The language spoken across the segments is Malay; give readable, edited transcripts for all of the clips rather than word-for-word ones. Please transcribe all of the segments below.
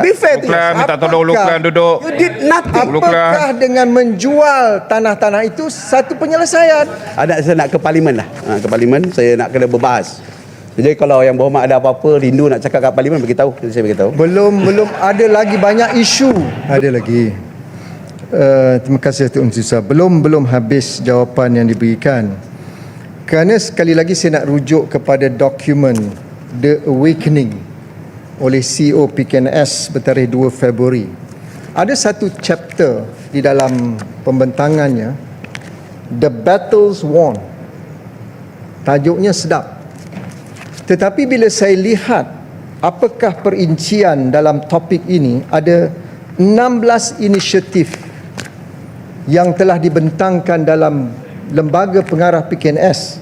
Be fair to you. Minta tolong Luklan duduk. You did nothing. Luklan. Apakah dengan menjual tanah-tanah itu satu penyelesaian? Saya nak ke parlimen lah. Ke parlimen saya nak kena berbahas. Jadi kalau yang berhormat ada apa-apa rindu nak cakap kat parlimen beritahu. Saya beritahu. Belum ada lagi banyak isu. Ada lagi. Terima kasih Tuan Sisa. Belum habis jawapan yang diberikan. Kerana sekali lagi saya nak rujuk kepada dokumen The Awakening oleh CEO PKNS bertarikh 2 Februari. Ada satu chapter di dalam pembentangannya, The Battles Won. Tajuknya sedap. Tetapi bila saya lihat apakah perincian dalam topik ini, ada 16 inisiatif yang telah dibentangkan dalam lembaga pengarah PKNS.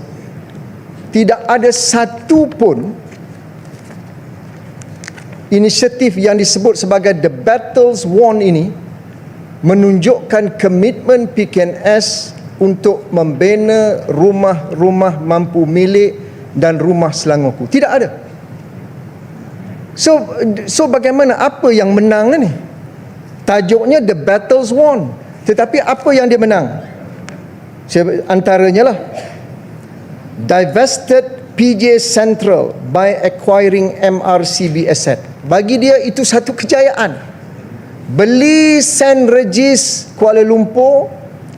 Tidak ada satu pun inisiatif yang disebut sebagai The Battles Won ini menunjukkan komitmen PKNS untuk membina rumah-rumah mampu milik dan rumah Selangorku. Tidak ada. So bagaimana, apa yang menang ni? Tajuknya The Battles Won. Tetapi apa yang dia menang? Antaranya lah, divested PJ Central by acquiring MRCB asset. Bagi dia itu satu kejayaan. Beli St. Regis Kuala Lumpur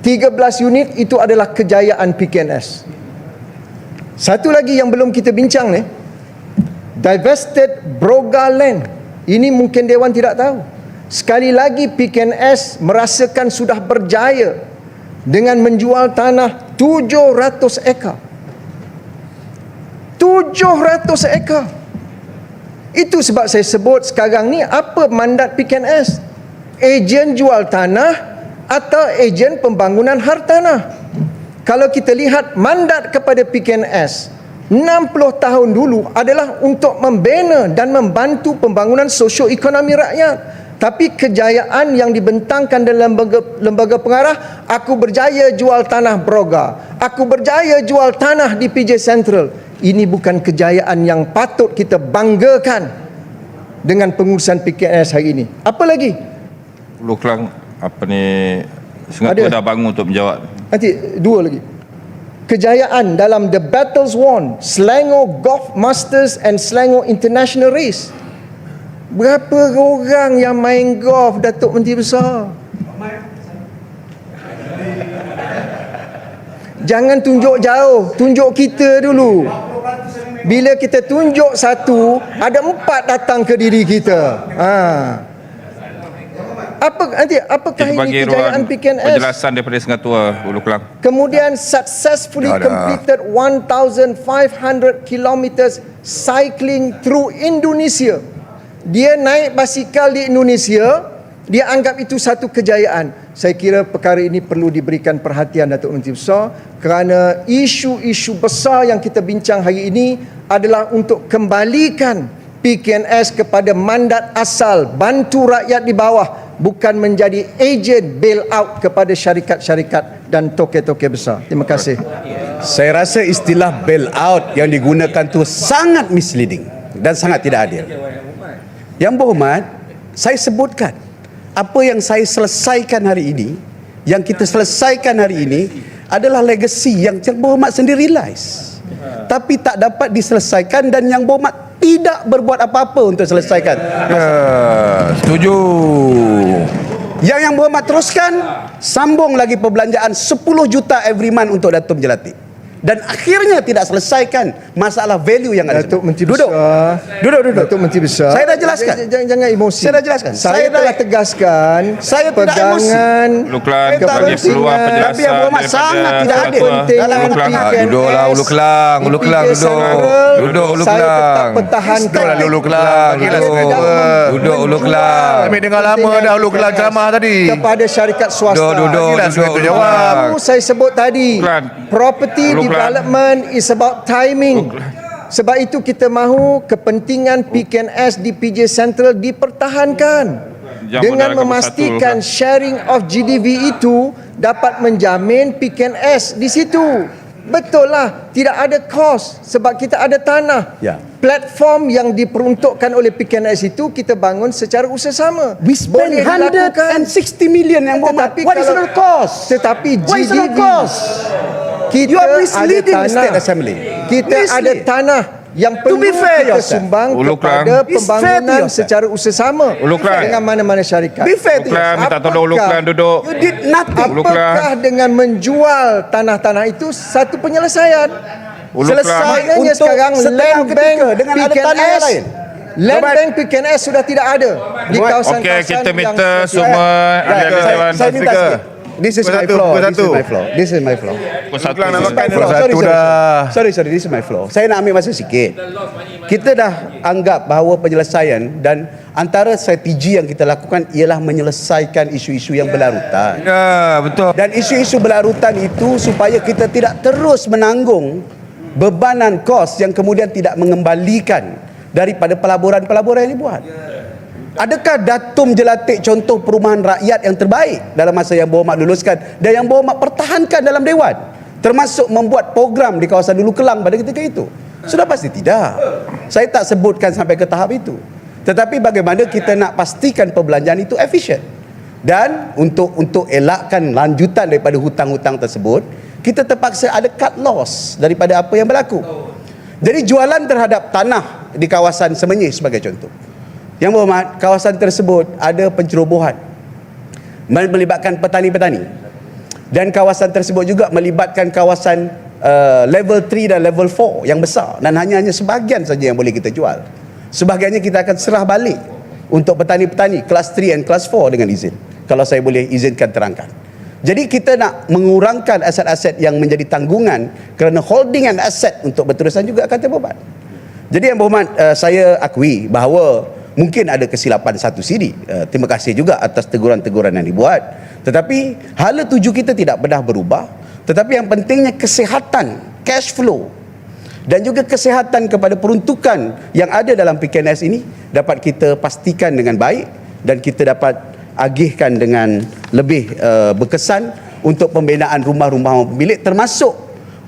13 unit, itu adalah kejayaan PKNS. Satu lagi yang belum kita bincang ni, divested Broga Land. Ini mungkin Dewan tidak tahu. Sekali lagi PKNS merasakan sudah berjaya dengan menjual tanah 700 ekar. 700 ekar. Itu sebab saya sebut sekarang ni apa mandat PKNS? Ejen jual tanah atau ejen pembangunan hartanah? Kalau kita lihat mandat kepada PKNS 60 tahun dulu adalah untuk membina dan membantu pembangunan sosioekonomi rakyat. Tapi kejayaan yang dibentangkan dalam lembaga pengarah, aku berjaya jual tanah Broga, aku berjaya jual tanah di PJ Central. Ini bukan kejayaan yang patut kita banggakan dengan pengurusan PKNS hari ini. Apa lagi? Luklang, apa ni, Singapura dah bangun untuk menjawab. Nanti dua lagi. Kejayaan dalam The Battles Won, Selangor Golf Masters and Selangor International Race. Berapa orang yang main golf, Datuk Menteri Besar? Jangan tunjuk jauh, tunjuk kita dulu. Bila kita tunjuk satu, ada 4 datang ke diri kita. Apakah ini kejayaan PKNS? Penjelasan daripada Singapura, Luklang. Kemudian successfully completed 1,500 kilometers cycling through Indonesia. Dia naik basikal di Indonesia, dia anggap itu satu kejayaan. Saya kira perkara ini perlu diberikan perhatian Datuk Menteri Besar, kerana isu-isu besar yang kita bincang hari ini adalah untuk kembalikan PKNS kepada mandat asal, bantu rakyat di bawah, bukan menjadi ejen bail out kepada syarikat-syarikat dan toke-toke besar. Terima kasih. Saya rasa istilah bail out yang digunakan tu sangat misleading dan sangat tidak adil. Yang berhormat, saya sebutkan apa yang saya selesaikan hari ini, yang kita selesaikan hari ini adalah legasi yang berhormat sendiri realize, tapi tak dapat diselesaikan, dan yang berhormat tidak berbuat apa-apa untuk selesaikan. Setuju. Yang berhormat teruskan, sambung lagi perbelanjaan 10 juta every month untuk Datuk Menjelati. Dan akhirnya tidak selesaikan masalah value yang ada. Datuk Menteri Duduk. Besar. Duduk. Datuk Menteri Besar. Saya dah jelaskan. Jangan emosi. Saya dah jelaskan. Saya telah tegaskan saya tidak pegangan Luklang, tak bagi peluang penjelasan. Tapi yang berhormat sangat tidak adil. Dalam Duduklah Luklang, Luklang duduk Luklang. Saya tetap pertahankan. Luklang, duduk Luklang. Kami dengar lama dah Luklang ceramah tadi. Kepada syarikat swasta. Duduk Jawab. Saya sebut tadi, property development is about timing. Sebab itu kita mahu kepentingan PKNS di PJ Central dipertahankan dengan memastikan sharing of GDV itu dapat menjamin PKNS di situ. Betul lah, tidak ada kos sebab kita ada tanah. Ya. platform yang diperuntukkan oleh PKNS itu kita bangun secara usaha-sama. We spend Boleh dilakukan. 160 million yang Muhammad. Tetapi What is kalau- the cost? Tetapi What is the GDP cost? kita You are ada misleading the tanah. State Assembly. Kita Mislead. ada tanah yang To be perlu fair kita yourself. sumbang Ulu Klang. kepada Be fair to pembangunan yourself. secara usaha-sama Ulu Klang. dengan mana-mana syarikat. Be fair to Ulu Klang, yourself. minta tolong Ulu Klang duduk. You did nothing. Ulu Klang. Apakah dengan menjual tanah-tanah itu satu penyelesaian? Ulu Selesai Klang. Maknanya untuk sekarang setengah land bank ketika dengan ada tanah yang lain. Land Muhammad. bank PKNS sudah tidak ada di Muhammad. kawasan-kawasan Okey, kita yang minta sudah semua ahli-ahli Dewan saya minta Speaker. sikit. This is Pukul my satu, floor. pukul This is satu. my floor. This is my floor. Pukul satu. Kelang nak makan. My floor. Pukul satu dah. Sorry, this is my floor. Saya nak ambil masa sikit. Kita dah anggap bahawa penyelesaian dan antara strategi yang kita lakukan ialah menyelesaikan isu-isu yang berlarutan. Ya, betul. Dan isu-isu berlarutan itu supaya kita tidak terus menanggung bebanan kos yang kemudian tidak mengembalikan daripada pelaburan-pelaburan yang dibuat. Adakah Datum Jelatik contoh perumahan rakyat yang terbaik dalam masa yang Berhormat luluskan dan yang Berhormat pertahankan dalam Dewan, termasuk membuat program di kawasan Hulu Kelang pada ketika itu? Sudah pasti tidak. Saya tak sebutkan sampai ke tahap itu. Tetapi bagaimana kita nak pastikan perbelanjaan itu efisien. Dan untuk elakkan lanjutan daripada hutang-hutang tersebut, kita terpaksa ada cut loss daripada apa yang berlaku. Jadi jualan terhadap tanah di kawasan Semenyih sebagai contoh. Yang Berhormat, kawasan tersebut ada pencerobohan melibatkan petani-petani. Dan kawasan tersebut juga melibatkan kawasan level 3 dan level 4 yang besar, dan hanya sebahagian saja yang boleh kita jual. Sebahagiannya kita akan serah balik untuk petani-petani kelas 3 dan kelas 4 dengan izin. Kalau saya boleh izinkan terangkan. Jadi kita nak mengurangkan aset-aset yang menjadi tanggungan kerana holding and asset untuk berterusan juga akan terbeban. Jadi yang Berhormat, saya akui bahawa mungkin ada kesilapan satu sidi. Terima kasih juga atas teguran-teguran yang dibuat. Tetapi hala tuju kita tidak pernah berubah. Tetapi yang pentingnya kesihatan, cash flow dan juga kesihatan kepada peruntukan yang ada dalam PKNS ini dapat kita pastikan dengan baik dan kita dapat agihkan dengan lebih berkesan untuk pembinaan rumah-rumah pemilik, termasuk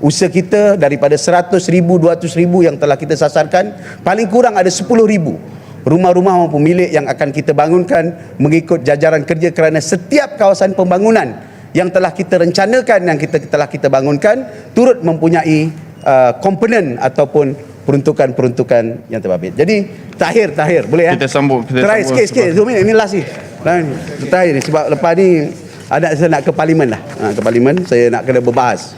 usaha kita daripada 100,000, 200,000 yang telah kita sasarkan, paling kurang ada 10,000 rumah-rumah pemilik yang akan kita bangunkan mengikut jajaran kerja, kerana setiap kawasan pembangunan yang telah kita rencanakan, yang telah kita bangunkan turut mempunyai komponen ataupun peruntukan-peruntukan yang terbabit. Jadi terakhir boleh ya? Kita sambung. Terakhir sikit 2 minit, ini last ni. Terakhir ni, sebab lepas ni saya nak ke parlimen lah. Ke parlimen saya nak kena berbahas.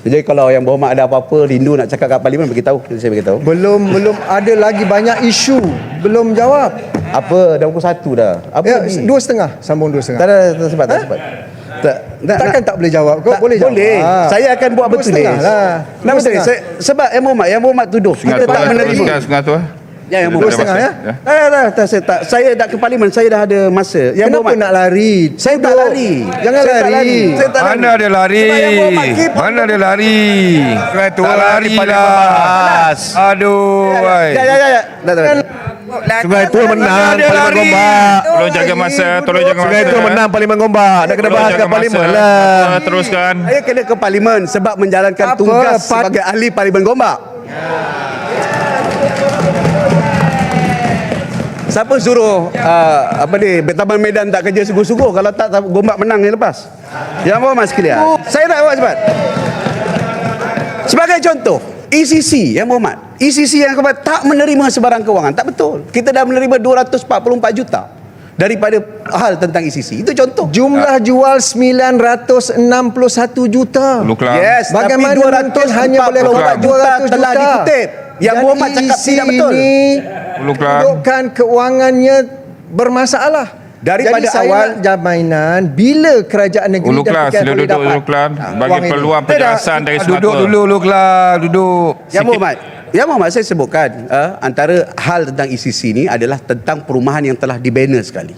Jadi kalau yang Berhormat ada apa-apa rindu nak cakap kat parlimen, beritahu, saya beritahu. Belum ada lagi banyak isu belum jawab. Apa dah pukul 1 dah. Apa Ya, ni? 2.30 sambung 2.30. Tak ada, tak sempat. Takkan tak boleh jawab kau? Boleh jawab. Boleh. Saya akan buat 2.30 bertulis. lah. Nak bertulis. Sebab yang Berhormat tuduh kita tak menerima. Setengah tu. Ya, yang Kita Berhormat. ada 2.30 ya? Tak, saya dah ke parlimen, saya dah ada masa. Yang Kenapa Berhormat nak lari? Saya tak Duduk. lari. Jangan Saya tak lari. Saya tak lari. Mana dia lari? Sebab yang Berhormat keep on- Mana dia lari? Kan Tak lari lah. Aduh, wai. Ya. Sungai Tua menang Parlimen Gombak. Tolong jaga masa, tolong jaga masa. Sungai Tua menang Parlimen Gombak. Nak kena Tolong bahas jaga kat parlimen masa. lah. Teruskan. Saya kena ke parlimen sebab menjalankan Apa? tugas sebagai ahli Parlimen Gombak. Siapa suruh Taman Medan tak kerja sungguh-sungguh kalau tak Gombak menang yang lepas? Yang Berhormat sekalian, saya nak buat cepat. Sebagai contoh, ECC yang Berhormat, ECC yang tak menerima sebarang kewangan. Tak betul. Kita dah menerima 244 juta daripada hal tentang ECC. Itu contoh. Jumlah jual 961 juta. Ulu Kelang. Yes, Bagaimana tapi mungkin hanya boleh 244 dapat 200 telah juta? dikutip. Yang Berhormat cakap tidak betul. Ulu Kelang. Kedudukan keuangannya bermasalah. Daripada Jadi saya awal- nak jaminan bila kerajaan negeri Ulu Kelang, PKN sila boleh duduk dapat Ulu Kelang. wang Bagi ini. peluang penjelasan dari semua. Duduk dulu Ulu Kelang. Duduk. Yang Berhormat saya sebutkan antara hal tentang ECC ni adalah tentang perumahan yang telah dibina sekali.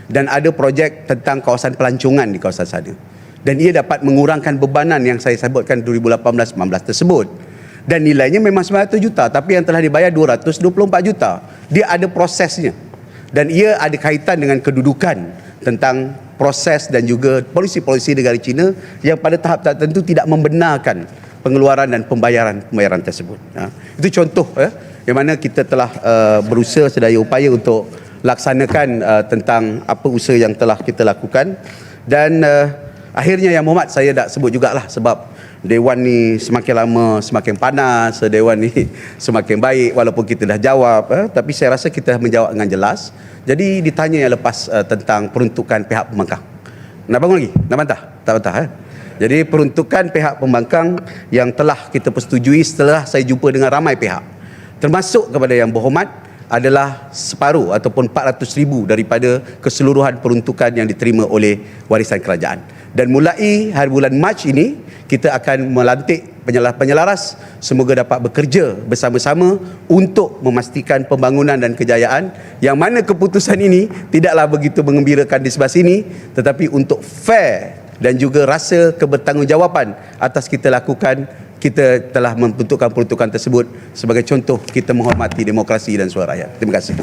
Dan ada projek tentang kawasan pelancongan di kawasan sana. Dan ia dapat mengurangkan bebanan yang saya sebutkan 2018-19 tersebut. Dan nilainya memang 900 juta, tapi yang telah dibayar 224 juta. Dia ada prosesnya. Dan ia ada kaitan dengan kedudukan tentang proses dan juga polisi-polisi negara China yang pada tahap tertentu tidak membenarkan pengeluaran dan pembayaran tersebut. Itu contoh yang mana kita telah berusaha sedaya upaya untuk laksanakan tentang apa usaha yang telah kita lakukan. Dan akhirnya Yang Berhormat, saya dah sebut jugalah sebab Dewan ni semakin lama semakin panas, Dewan ni semakin baik walaupun kita dah jawab, tapi saya rasa kita menjawab dengan jelas. Jadi ditanya yang lepas tentang peruntukan pihak pembangkang. Nak bangun lagi? Nak bantah? Tak bantah. Jadi peruntukan pihak pembangkang yang telah kita persetujui setelah saya jumpa dengan ramai pihak, termasuk kepada Yang Berhormat, adalah separuh ataupun 400,000 daripada keseluruhan peruntukan yang diterima oleh warisan kerajaan. Dan mulai hari bulan Mac ini, kita akan melantik penyelaras, semoga dapat bekerja bersama-sama untuk memastikan pembangunan dan kejayaan, yang mana keputusan ini tidaklah begitu mengembirakan di sebelah sini, tetapi untuk fair dan juga rasa kebertanggungjawapan atas kita lakukan. Kita telah membentukkan peruntukan tersebut sebagai contoh kita menghormati demokrasi dan suara rakyat. Terima kasih.